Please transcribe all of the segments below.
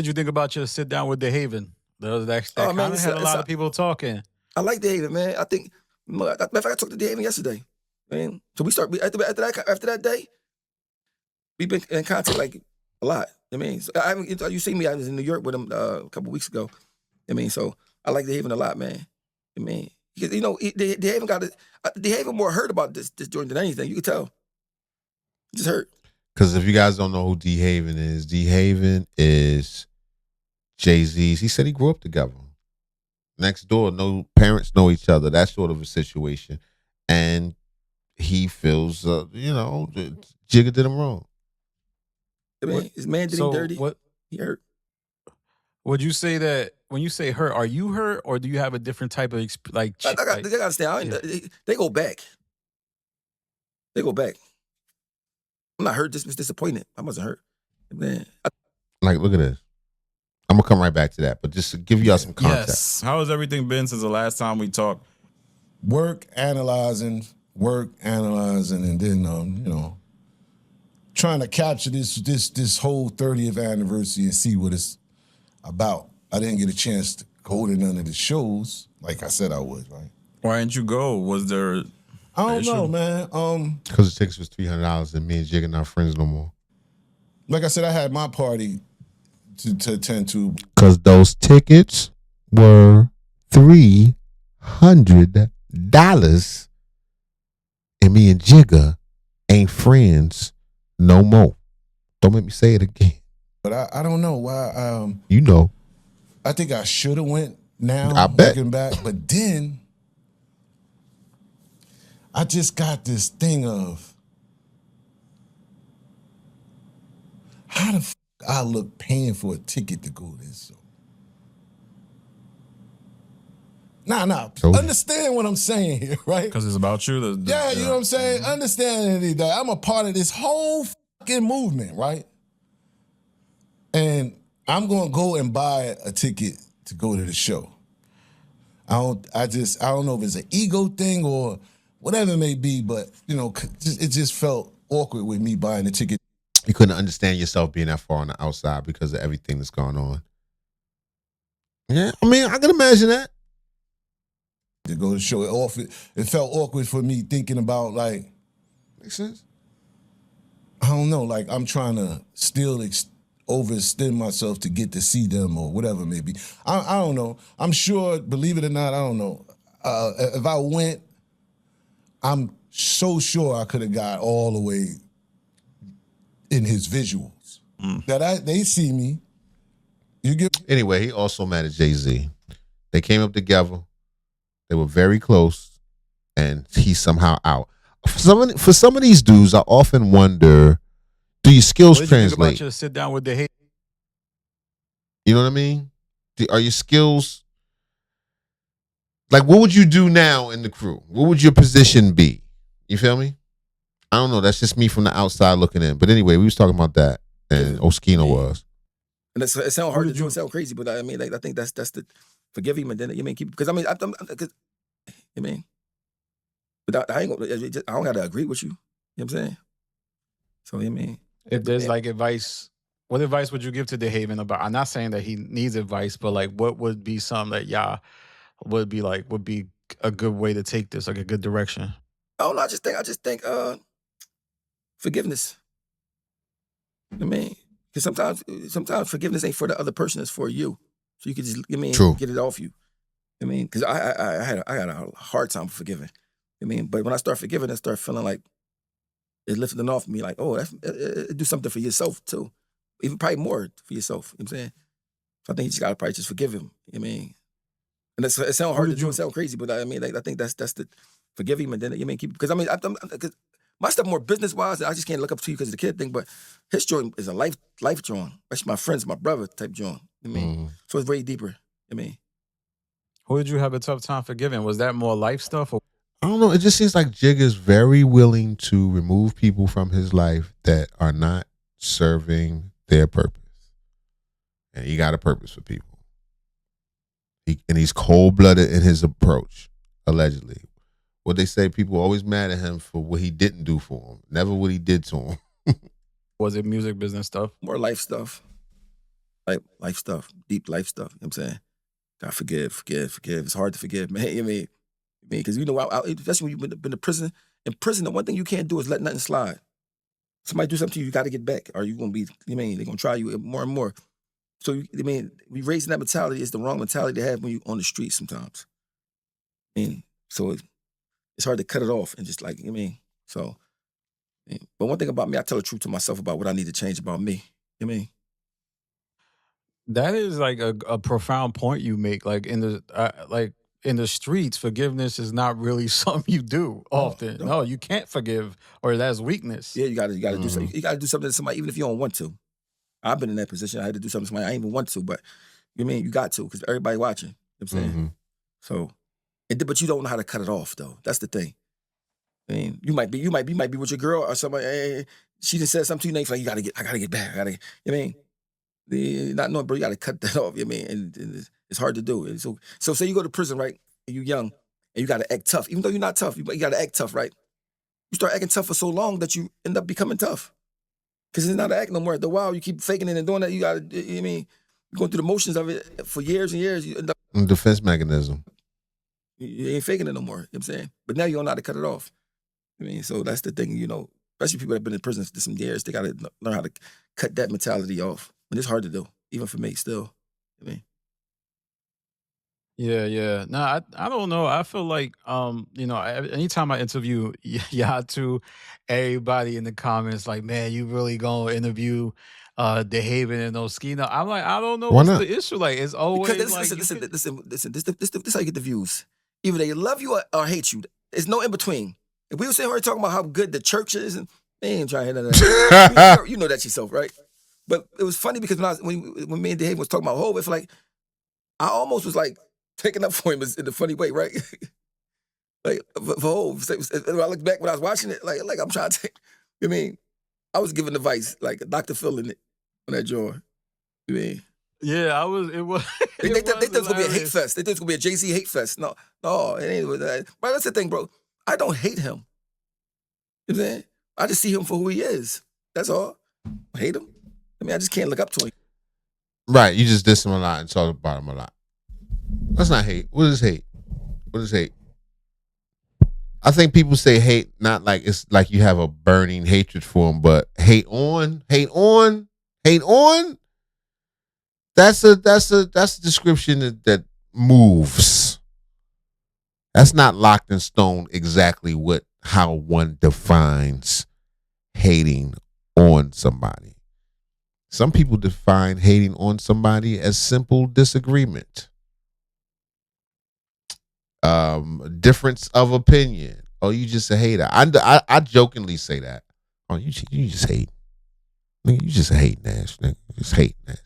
did you think about your sit down with DeHaven? That Oh man, kind of had a lot of people talking. I like DeHaven, man. I think, matter of fact, I talked to DeHaven yesterday, man. So after that day, we've been in contact like a lot. I mean, so I haven't. You see me? I was in New York with him a couple weeks ago. I mean, so I like DeHaven a lot, man. I mean, because, DeHaven got it. DeHaven more heard about this joint than anything. You could tell. Just hurt. Because if you guys don't know who DeHaven is Jay-Z's. He said he grew up together. Next door, no parents know each other. That sort of a situation. And he feels, Jigga did him wrong. I mean, his man did him dirty. He hurt. Would you say that when you say hurt, are you hurt or do you have a different type of they gotta understand. They go back. They go back. I'm not hurt. Just was disappointed. I wasn't hurt. Man, look at this. I'm gonna come right back to that, but just to give y'all some context. Yes. How has everything been since the last time we talked? Work, analyzing, and then trying to capture this whole 30th anniversary and see what it's about. I didn't get a chance to go to none of the shows, like I said I would, right? Why didn't you go? Was there? I don't know, man. Because the tickets was $300 and me and Jigga not friends no more. Like I said, I had my party to attend to. Because those tickets were $300 and me and Jigga ain't friends no more. Don't make me say it again. But I don't know why. I think I should have went now. I bet. Looking back, but then I just got this thing of how the f I look paying for a ticket to go to this show. Nah. Understand what I'm saying here, right? Because it's about you. You know what I'm saying? Mm-hmm. Understand that I'm a part of this whole fucking movement, right? And I'm gonna go and buy a ticket to go to the show. I don't know if it's an ego thing or whatever it may be, but it just felt awkward with me buying the ticket. You couldn't understand yourself being that far on the outside because of everything that's going on. Yeah, I mean, I can imagine that. To go to the show, it felt awkward for me thinking about, like, makes sense. I don't know, like I'm trying to still overextend myself to get to see them or whatever it may be. I don't know. I'm sure, believe it or not, I don't know. If I went, I'm so sure I could have got all the way in his visuals. That they see me. Anyway, he also mad at Jay-Z. They came up together. They were very close, and he's somehow out. For some of these dudes, I often wonder, do your skills translate? What did you think about your sit down with DeHaven? You know what I mean? Are your skills... Like, what would you do now in the crew? What would your position be? You feel me? I don't know. That's just me from the outside looking in. But anyway, we was talking about that, and Oschino was. And it sounds hard to do. It sounds crazy, but I mean, like, I think that's the forgive him and then keep, because I mean, but I ain't gonna. I don't gotta agree with you. You know what I'm saying? So if there's like advice, what advice would you give to DeHaven about? I'm not saying that he needs advice, but like, what would be something that y'all would be a good way to take this, like a good direction? Oh no, I just think forgiveness. I mean, because sometimes forgiveness ain't for the other person; it's for you. So you can just, True. Get it off you. I mean, because I had a hard time forgiving. But when I start forgiving, I start feeling like it's lifting off me. Like, oh, do something for yourself too, even probably more for yourself. You know what I'm saying? So I think you just gotta probably just forgive him. And it sounds hard to do, it sound crazy, but I mean, like, I think that's the forgive him and then keep, because because my stuff more business wise. I just can't look up to you because of the kid thing, but his joint is a life joint. That's my friends, my brother type joint. So it's way deeper. Who did you have a tough time forgiving? Was that more life stuff? Or? I don't know. It just seems like Jig is very willing to remove people from his life that are not serving their purpose. And he got a purpose for people. And he's cold-blooded in his approach, allegedly. What they say, people are always mad at him for what he didn't do for them, never what he did to them. Was it music business stuff? More life stuff. like life stuff, deep life stuff. You know what I'm saying? Gotta forgive. It's hard to forgive, man. You know what I mean? Because you know, especially when you've been to prison. In prison, the one thing you can't do is let nothing slide. Somebody do something to you, you got to get back, or you're gonna be. You know, they're gonna try you more and more. So we raising that mentality is the wrong mentality to have when you on the street sometimes. So it's hard to cut it off and just like, you know what I mean? So, but one thing about me, I tell the truth to myself about what I need to change about me. You know what I mean? That is like a profound point you make. Like in the streets, forgiveness is not really something you do often. No. No, you can't forgive, or that's weakness. Yeah, you gotta do something. You gotta do something to somebody, even if you don't want to. I've been in that position. I had to do something to somebody I didn't even want to, but you know what I mean? You got to, because everybody watching. You know what I'm saying? So, but you don't know how to cut it off though. That's the thing. I mean, you might be with your girl or somebody. Hey, she just said something to you, and you like, I gotta get back. You know what I mean? Not knowing, bro, you gotta cut that off. You know what I mean? And it's hard to do. And so say you go to prison, right? And you young, and you gotta act tough, even though you're not tough. You gotta act tough, right? You start acting tough for so long that you end up becoming tough. Because it's not an act no more. After a while, you keep faking it and doing that. You gotta, you know what I mean? You're going through the motions of it for years and years. You end up Defense mechanism. you ain't faking it no more. You know what I'm saying? But now you don't know how to cut it off. I mean, so that's the thing, you know, especially people that have been in prison for some years, they gotta learn how to cut that mentality off. And it's hard to do, even for me still. I mean, Yeah, yeah. No, I don't know. I feel like anytime I interview Yatu, everybody in the comments like, man, you really gonna interview DeHaven and Oschino. I'm like, I don't know Why what's not? the issue. Like, it's because always like listen, this how you get the views. Either they love you or hate you. There's no in between. If we were sitting here talking about how good the church is, and they ain't trying to hear none of that. You know that yourself, right? But it was funny because when me and DeHaven was talking about Hov, it's like I almost was like taking up for him in a funny way, right? Like for Hov. When I look back when I was watching it, like I'm trying to take. You know what I mean, I was giving advice like Dr. Phil in it on that joint. You know what I mean? yeah, I was. It was. They It thought it was gonna be a hate hilarious. fest. They thought it was gonna be a Jay-Z hate fest. No, it ain't with that. But that's the thing, bro. I don't hate him. You know what I'm saying? I just see him for who he is. That's all. I hate him. I mean, I just can't look up to him. Right, you just diss him a lot and talk about him a lot. That's not hate. What is hate? What is hate? I think people say hate not like it's like you have a burning hatred for him, but hate on. That's a description that moves. That's not locked in stone exactly how one defines hating on somebody. Some people define hating on somebody as simple disagreement. Difference of opinion. Oh, you just a hater. I jokingly say that. Oh, you just hate. Nigga, you just a hate Nash. Nigga. You just hate Nash.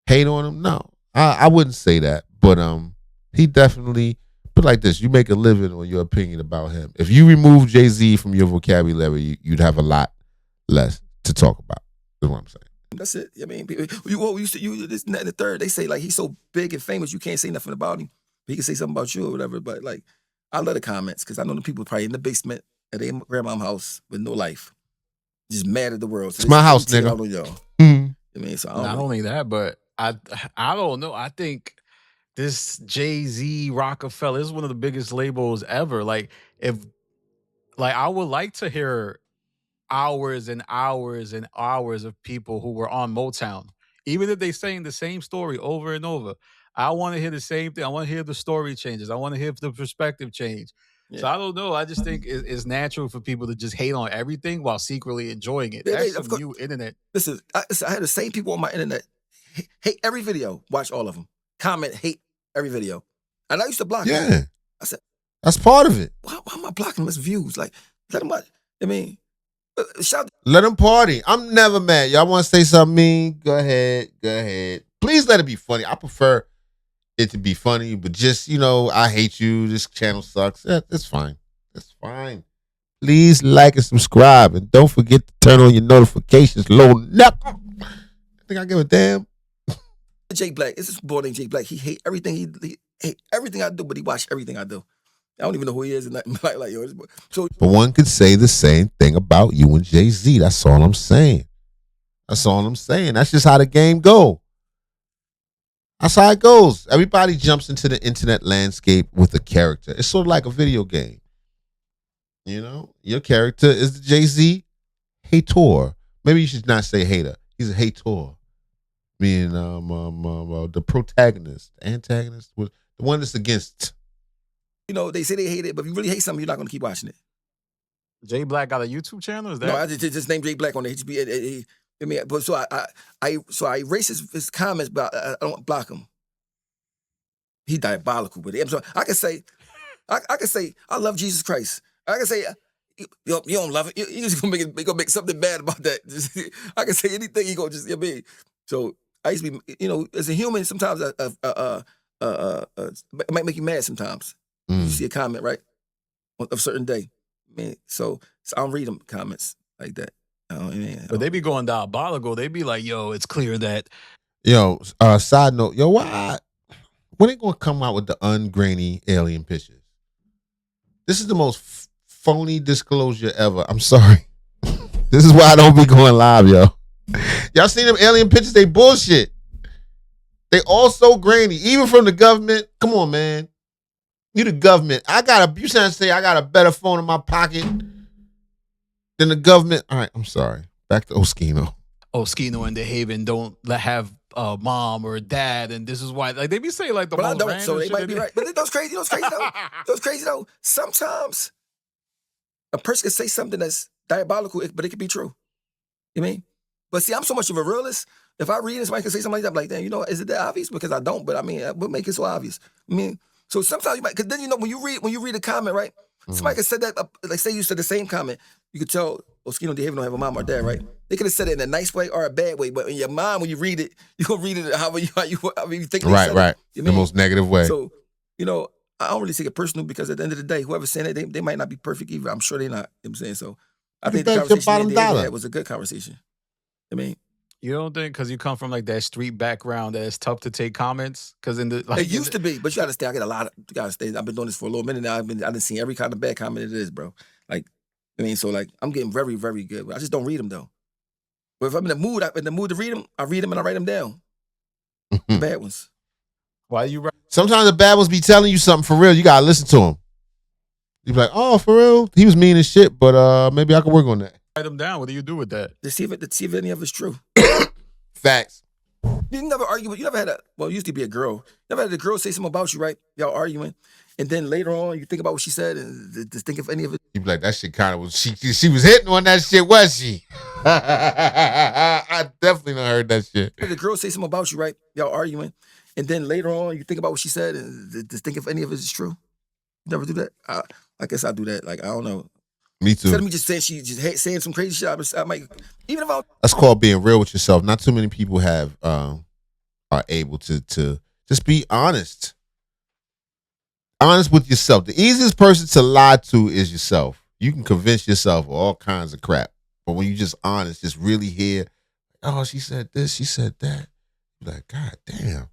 Hate on him? No. I wouldn't say that. But he definitely put like this, you make a living on your opinion about him. If you remove Jay-Z from your vocabulary, you'd have a lot less to talk about. That's what I'm saying. That's it. I mean, you this and that and the third. They say like he's so big and famous, you can't say nothing about him. He can say something about you or whatever. But like, I love the comments because I know the people probably in the basement at their grandma's house with no life, just mad at the world. So it's my house, nigga. Out on y'all. Mm-hmm. I mean, so Not only that, but I don't know. I think this Jay-Z Roc-A-Fella is one of the biggest labels ever. Like I would like to hear hours and hours and hours of people who were on Motown, even if they saying the same story over and over. I want to hear the same thing. I want to hear the story changes. I want to hear the perspective change. Yeah. So I don't know. I just think it's natural for people to just hate on everything while secretly enjoying it. That's some new internet. Listen, I had the same people on my internet hate every video, watch all of them, comment, hate every video. And I used to block them. Yeah. I said, that's part of it. Why am I blocking them as views? Like, let them, I mean, shout. Let them party. I'm never mad. Y'all want to say something mean? Go ahead. Please let it be funny. I prefer it to be funny, but just, I hate you. This channel sucks. Yeah, that's fine. That's fine. Please like and subscribe. And don't forget to turn on your notifications. Low knuckle. I think I give a damn. Jay Black. It's this boy named Jay Black. He hate everything. He hate everything I do, but he watch everything I do. I don't even know who he is. And nothing like yo. So, but one could say the same thing about you and Jay-Z. That's all I'm saying. That's all I'm saying. That's just how the game go. That's how it goes. Everybody jumps into the internet landscape with a character. It's sort of like a video game. You know, your character is the Jay-Z hater. Maybe you should not say hater. He's a hater. Meaning the protagonist, the antagonist, the one that's against. You know, they say they hate it, but if you really hate something, you're not going to keep watching it. Jay Black got a YouTube channel? Is that? No, I just named Jay Black on there. I mean, but so I erase his comments, but I don't block him. He diabolical with it. So I can say, I love Jesus Christ. I can say, you don't love it. You just gonna make something bad about that. I can say anything. He gonna just, I mean. So I used to be, you know, as a human, sometimes it might make you mad. Sometimes you see a comment right of a certain day. I mean, so I don't read them comments like that. But they be going diabolical. They be like, yo, it's clear that. Yo, side note, yo, why? When they gonna come out with the ungrainy alien pictures? This is the most phony disclosure ever. I'm sorry. This is why I don't be going live, yo. Y'all seen them alien pictures? They bullshit. They all so grainy, even from the government. Come on, man. You the government. You trying to say I got a better phone in my pocket than the government? All right, I'm sorry. Back to Oschino. Oschino and DeHaven don't have a mom or a dad, and this is why. Like they be saying like the but most I don't, random so they shit might be right. But those crazy though. Those crazy though. Sometimes a person can say something that's diabolical, but it could be true. You mean? But see, I'm so much of a realist. If I read it, somebody can say something like that, I'm like, damn, you know, is it that obvious? Because I don't, but I mean, what make it so obvious? I mean, so sometimes you might, because then you know when you read a comment, right? Somebody could say that, like say you said the same comment, you could tell Oschino and DeHaven don't have a mom or dad, right? They could have said it in a nice way or a bad way, but in your mind when you read it, you gonna read it however you think. Right. You the most negative way. So, you know, I don't really take it personal because at the end of the day, whoever's saying it, they might not be perfect either. I'm sure they're not. You know what I'm saying? So I think the conversation they had was a good conversation. I mean, you don't think because you come from like that street background that it's tough to take comments? Because in the like it used to be, but you gotta stay. I get a lot of you gotta stay. I've been doing this for a little minute now. I've been seeing every kind of bad comment it is, bro. Like, I mean, so like I'm getting very, very good. I just don't read them though. But if I'm in the mood to read them, I read them and I write them down. The bad ones. Why you write? Sometimes the bad ones be telling you something for real. You gotta listen to them. You be like, oh, for real? He was mean as shit, but maybe I could work on that. Write them down. What do you do with that? To see if any of it's true. Facts. You never argue with, you never had it used to be a girl. You never had a girl say something about you, right? Y'all arguing. And then later on, you think about what she said and just think if any of it. You be like, that shit kind of was, she was hitting on that shit, was she? I definitely done heard that shit. The girl say something about you, right? Y'all arguing. And then later on, you think about what she said and just think if any of it is true. You never do that? I guess I do that. Like, I don't know. Me too. Instead of me just saying saying some crazy shit, I might, even if I... That's called being real with yourself. Not too many people are able to just be honest. Honest with yourself. The easiest person to lie to is yourself. You can convince yourself of all kinds of crap. But when you just honest, just really hear, oh, she said this, she said that. You're like, God damn.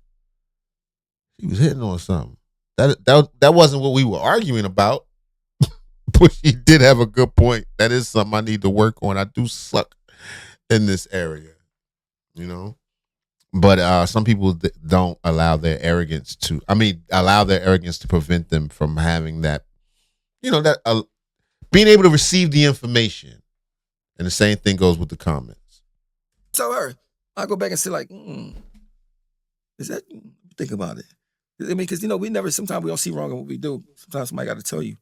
She was hitting on something. That wasn't what we were arguing about. But she did have a good point. That is something I need to work on. I do suck in this area, you know. But some people don't allow their arrogance to. Allow their arrogance to prevent them from having that, you know, that being able to receive the information. And the same thing goes with the comments. So I go back and say like, is that? Think about it. I mean, because you know, sometimes we don't see wrong in what we do. Sometimes somebody got to tell you.